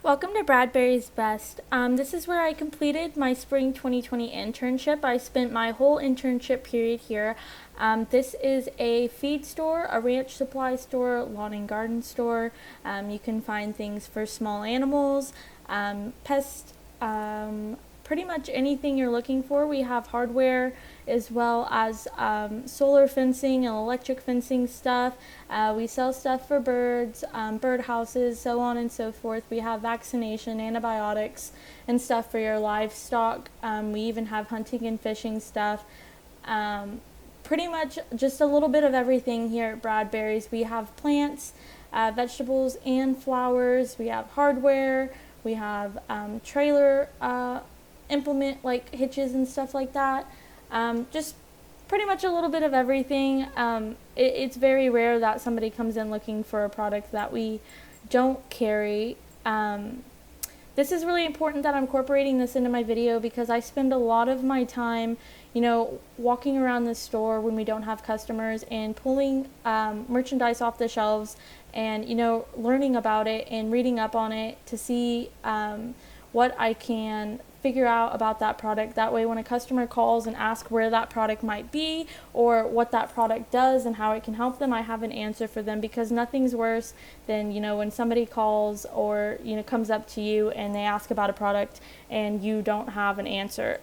Welcome to Bradbury's Best. This is where I completed my spring 2020 internship. I spent my whole internship period here. This is a feed store, a ranch supply store, lawn and garden store. You can find things for small animals, pests, pretty much anything you're looking for. We have hardware as well as solar fencing and electric fencing stuff. We sell stuff for birds, bird houses, so on and so forth. We have vaccination, antibiotics, and stuff for your livestock. We even have hunting and fishing stuff. Pretty much just a little bit of everything here at Bradbury's. We have plants, vegetables, and flowers. We have hardware. We have trailer implement like hitches and stuff like that. Just pretty much a little bit of everything. It's very rare that somebody comes in looking for a product that we don't carry. This is really important that I'm incorporating this into my video because I spend a lot of my time, walking around the store when we don't have customers and pulling merchandise off the shelves and, learning about it and reading up on it to see what I can figure out about that product. That way when a customer calls and asks where that product might be or what that product does and how it can help them, I have an answer for them, because nothing's worse than when somebody calls or comes up to you and they ask about a product and you don't have an answer.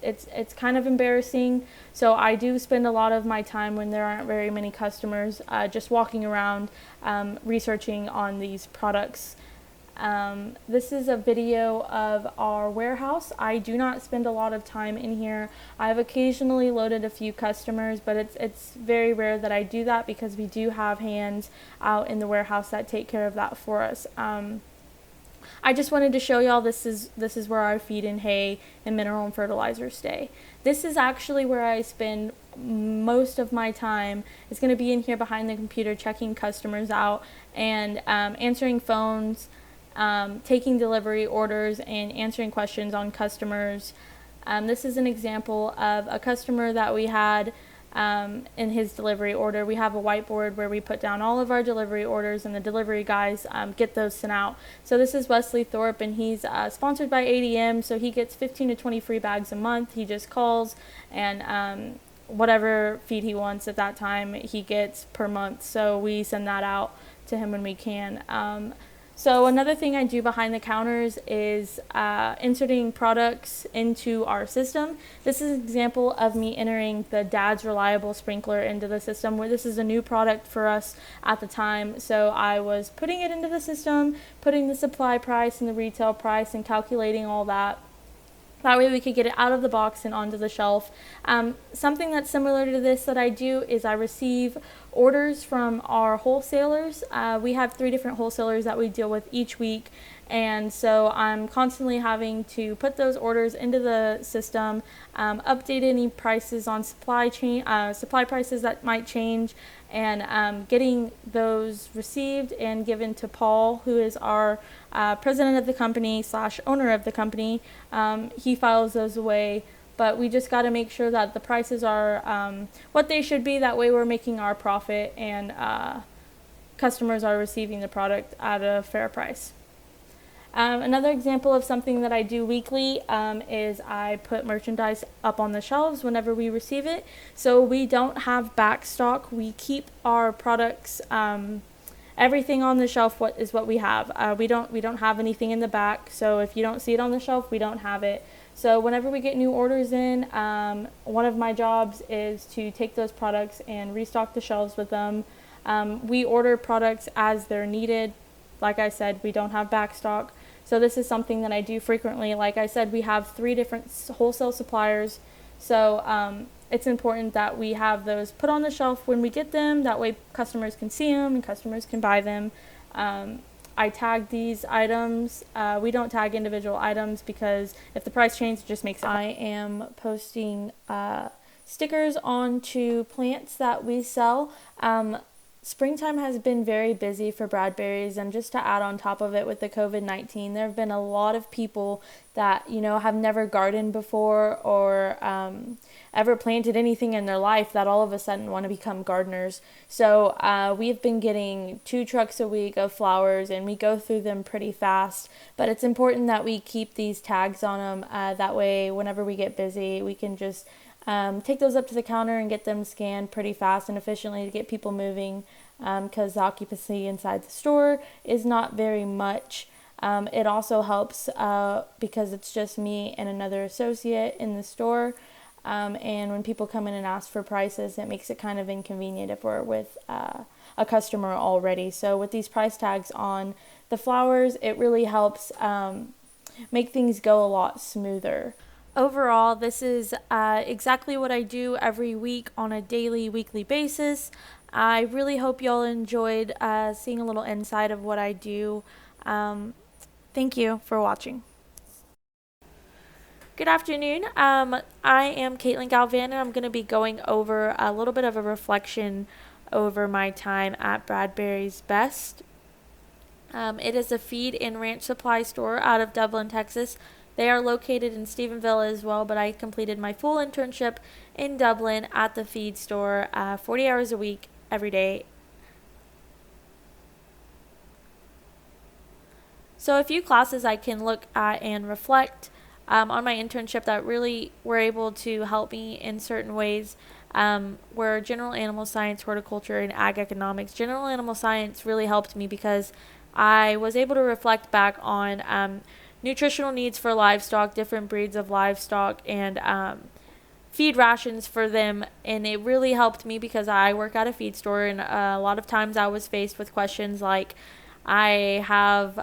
It's kind of embarrassing. So I do spend a lot of my time when there aren't very many customers just walking around researching on these products. This is a video of our warehouse. I do not spend a lot of time in here. I've occasionally loaded a few customers, but it's very rare that I do that because we do have hands out in the warehouse that take care of that for us. I just wanted to show y'all this is where our feed and hay and mineral and fertilizer stay. This is actually where I spend most of my time. It's going to be in here behind the computer checking customers out and answering phones, taking delivery orders and answering questions on customers. This is an example of a customer that we had in his delivery order. We have a whiteboard where we put down all of our delivery orders and the delivery guys get those sent out. So this is Wesley Thorpe, and he's sponsored by ADM, so he gets 15 to 20 free bags a month. He just calls and whatever feed he wants at that time he gets per month, so we send that out to him when we can. So another thing I do behind the counters is inserting products into our system. This is an example of me entering the Dad's Reliable Sprinkler into the system, where this is a new product for us at the time. So I was putting it into the system, putting the supply price and the retail price and calculating all that. That way we could get it out of the box and onto the shelf. Something that's similar to this that I do is I receive orders from our wholesalers. We have 3 different wholesalers that we deal with each week, and so I'm constantly having to put those orders into the system, update any prices on supply prices that might change, and getting those received and given to Paul, who is our president of the company / owner of the company. He files those away, but we just got to make sure that the prices are what they should be. That way we're making our profit and customers are receiving the product at a fair price. Another example of something that I do weekly is I put merchandise up on the shelves whenever we receive it. So we don't have back stock. We keep our products, everything on the shelf is what we have. We don't have anything in the back. So if you don't see it on the shelf, we don't have it. So whenever we get new orders in, one of my jobs is to take those products and restock the shelves with them. We order products as they're needed. Like I said, we don't have back stock. So this is something that I do frequently. Like I said, we have 3 different wholesale suppliers. So it's important that we have those put on the shelf when we get them. That way customers can see them and customers can buy them. I tag these items. We don't tag individual items because if the price changes, it just makes it. I am posting stickers onto plants that we sell. Springtime has been very busy for Bradberries, and just to add on top of it with the COVID-19, there have been a lot of people that, have never gardened before or ever planted anything in their life that all of a sudden want to become gardeners. So we've been getting 2 trucks a week of flowers, and we go through them pretty fast. But it's important that we keep these tags on them. That way, whenever we get busy, we can just take those up to the counter and get them scanned pretty fast and efficiently to get people moving, because the occupancy inside the store is not very much. It also helps because it's just me and another associate in the store. And when people come in and ask for prices, it makes it kind of inconvenient if we're with a customer already. So with these price tags on the flowers, it really helps make things go a lot smoother. Overall, this is exactly what I do every week on a daily, weekly basis. I really hope y'all enjoyed seeing a little insight of what I do. Thank you for watching. Good afternoon. I am Kaitlyn Galvan, and I'm going to be going over a little bit of a reflection over my time at Bradberries Best. It is a feed and ranch supply store out of Dublin, Texas. They are located in Stephenville as well, but I completed my full internship in Dublin at the feed store, 40 hours a week, every day. So a few classes I can look at and reflect on my internship that really were able to help me in certain ways were general animal science, horticulture, and ag economics. General animal science really helped me because I was able to reflect back on nutritional needs for livestock, different breeds of livestock, and feed rations for them. And it really helped me because I work at a feed store, and a lot of times I was faced with questions like, I have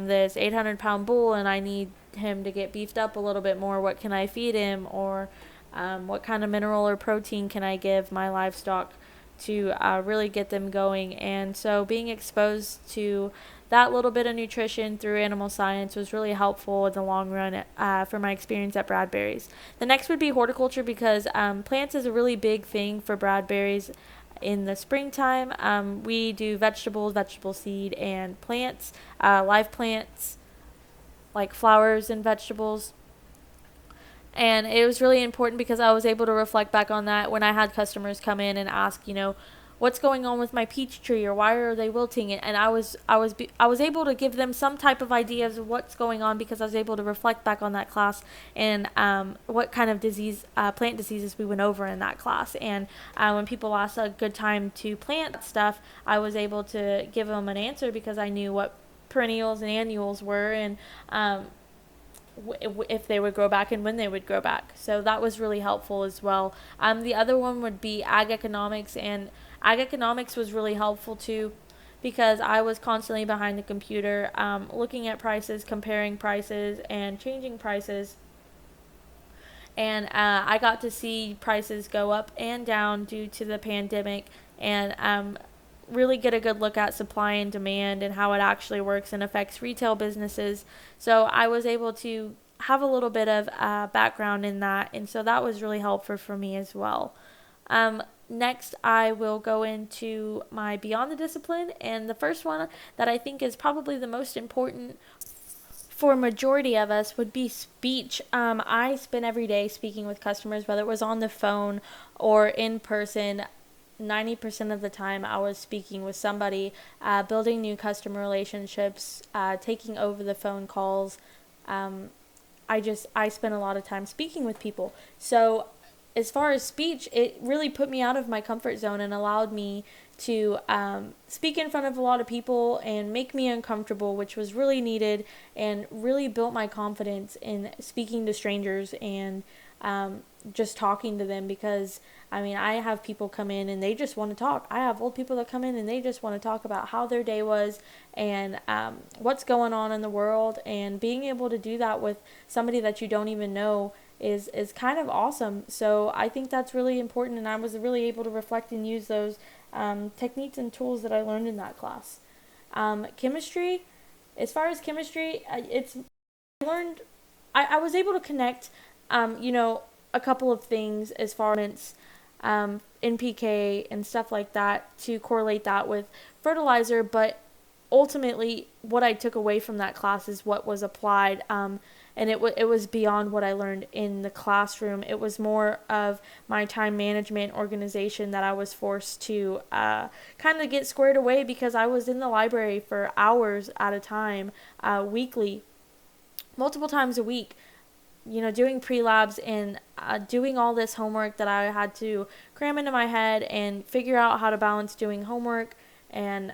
this 800-pound bull and I need him to get beefed up a little bit more. What can I feed him? Or what kind of mineral or protein can I give my livestock to really get them going? And so being exposed to that little bit of nutrition through animal science was really helpful in the long run for my experience at Bradberries. The next would be horticulture, because plants is a really big thing for Bradberries. In the springtime, we do vegetables, vegetable seed, and plants, live plants like flowers and vegetables. And it was really important because I was able to reflect back on that when I had customers come in and ask, what's going on with my peach tree, or why are they wilting? And I was able to give them some type of ideas of what's going on because I was able to reflect back on that class and what kind of plant diseases we went over in that class. And when people asked a good time to plant stuff, I was able to give them an answer because I knew what perennials and annuals were, and if they would grow back and when they would grow back. So that was really helpful as well. The other one would be ag economics, and ag economics was really helpful too because I was constantly behind the computer looking at prices, comparing prices, and changing prices. And I got to see prices go up and down due to the pandemic, and really get a good look at supply and demand and how it actually works and affects retail businesses. So I was able to have a little bit of background in that, and so that was really helpful for me as well. Next, I will go into my Beyond the Discipline, and the first one that I think is probably the most important for a majority of us would be speech. I spend every day speaking with customers, whether it was on the phone or in person. 90% of the time I was speaking with somebody, building new customer relationships, taking over the phone calls. I spent a lot of time speaking with people. So as far as speech, it really put me out of my comfort zone and allowed me to speak in front of a lot of people and make me uncomfortable, which was really needed and really built my confidence in speaking to strangers and just talking to them, because I have people come in and they just want to talk. I have old people that come in and they just want to talk about how their day was and what's going on in the world, and being able to do that with somebody that you don't even know is kind of awesome. So I think that's really important, and I was really able to reflect and use those techniques and tools that I learned in that class. Chemistry, as far as chemistry, I was able to connect, a couple of things as far as NPK and stuff like that to correlate that with fertilizer, but ultimately what I took away from that class is what was applied, and it was beyond what I learned in the classroom. It was more of my time management organization that I was forced to kind of get squared away, because I was in the library for hours at a time, weekly, multiple times a week, doing pre-labs and doing all this homework that I had to cram into my head and figure out how to balance doing homework and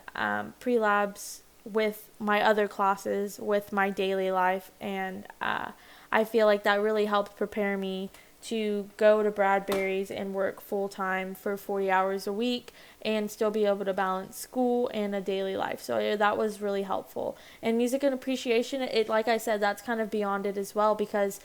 pre-labs with my other classes, with my daily life. And I feel like that really helped prepare me to go to Bradbury's and work full-time for 40 hours a week and still be able to balance school and a daily life. So that was really helpful. And music and appreciation, like I said, that's kind of beyond it as well, because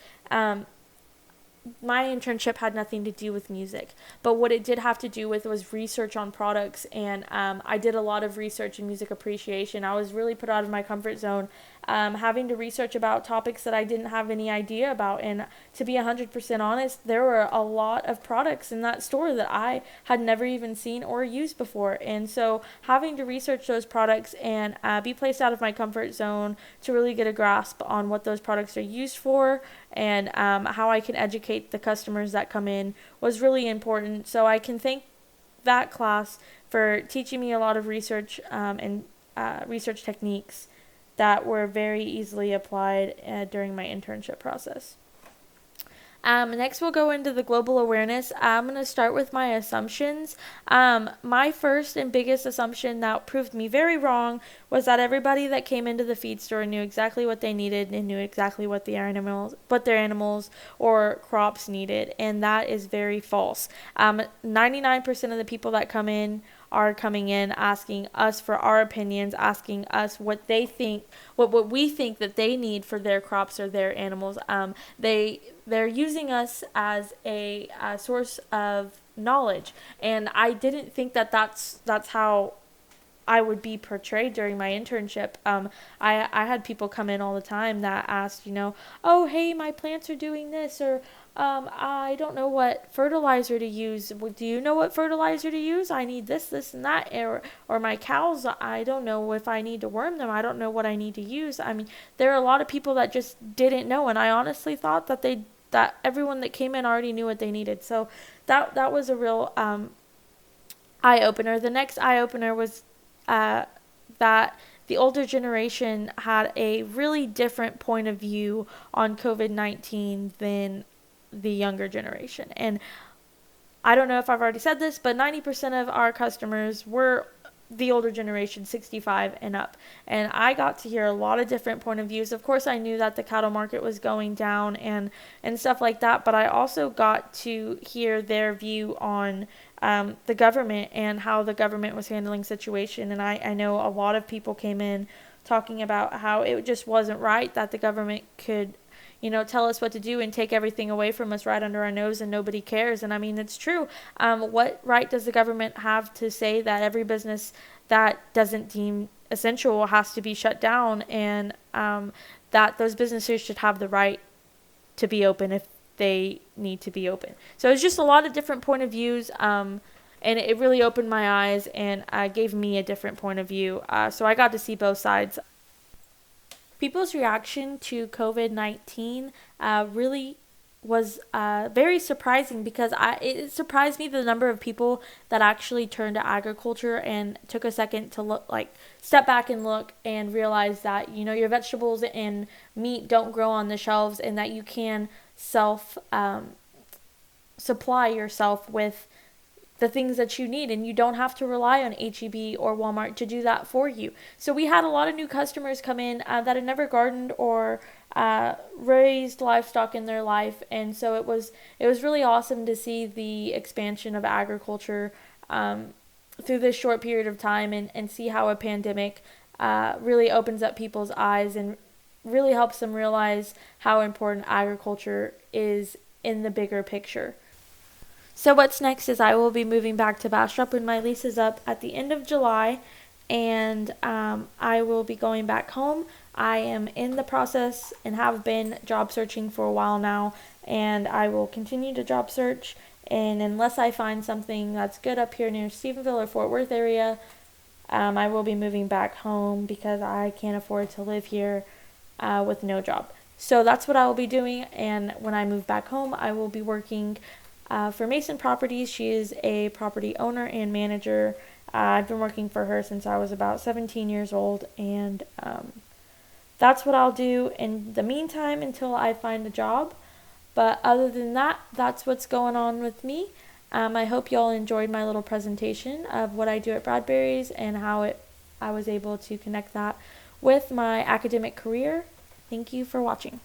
my internship had nothing to do with music, but what it did have to do with was research on products, and I did a lot of research in music appreciation. I was really put out of my comfort zone, having to research about topics that I didn't have any idea about, and to be 100% honest, there were a lot of products in that store that I had never even seen or used before, and so having to research those products and be placed out of my comfort zone to really get a grasp on what those products are used for and how I can educate the customers that come in was really important. So I can thank that class for teaching me a lot of research and research techniques that were very easily applied during my internship process. Next, we'll go into the global awareness. I'm going to start with my assumptions. My first and biggest assumption that proved me very wrong was that everybody that came into the feed store knew exactly what they needed and knew exactly what their animals or crops needed, and that is very false. 99% of the people that come in are coming in asking us for our opinions, asking us what they think, what we think that they need for their crops or their animals. They're using us as a source of knowledge, and I didn't think that that's how I would be portrayed during my internship. I had people come in all the time that asked, oh, hey, my plants are doing this, or I don't know what fertilizer to use. Do you know what fertilizer to use? I need this, and that. Or my cows, I don't know if I need to worm them. I don't know what I need to use. I mean, there are a lot of people that just didn't know, and I honestly thought that everyone that came in already knew what they needed. So that was a real eye-opener. The next eye-opener was that the older generation had a really different point of view on COVID-19 than the younger generation. And I don't know if I've already said this, but 90% of our customers were the older generation, 65 and up. And I got to hear a lot of different point of views. Of course, I knew that the cattle market was going down and stuff like that, but I also got to hear their view on the government and how the government was handling situation. And I know a lot of people came in talking about how it just wasn't right that the government could tell us what to do and take everything away from us right under our nose and nobody cares. And I mean, it's true. What right does the government have to say that every business that doesn't deem essential has to be shut down, and that those businesses should have the right to be open if they need to be open? So it's just a lot of different point of views, and it really opened my eyes and gave me a different point of view. So I got to see both sides. People's reaction to COVID-19 really was very surprising, because it surprised me the number of people that actually turned to agriculture and took a second to step back and look and realize that your vegetables and meat don't grow on the shelves, and that you can supply yourself with the things that you need, and you don't have to rely on H-E-B or Walmart to do that for you. So we had a lot of new customers come in that had never gardened or raised livestock in their life, and so it was really awesome to see the expansion of agriculture through this short period of time, and see how a pandemic really opens up people's eyes and really helps them realize how important agriculture is in the bigger picture. So what's next is I will be moving back to Bastrop when my lease is up at the end of July, and I will be going back home. I am in the process and have been job searching for a while now, and I will continue to job search And unless I find something that's good up here near Stephenville or Fort Worth area, I will be moving back home because I can't afford to live here with no job. So that's what I will be doing. And when I move back home, I will be working for Mason Properties. She is a property owner and manager. I've been working for her since I was about 17 years old, and that's what I'll do in the meantime until I find a job. But other than that, that's what's going on with me. I hope y'all enjoyed my little presentation of what I do at Bradbury's and how I was able to connect that with my academic career. Thank you for watching.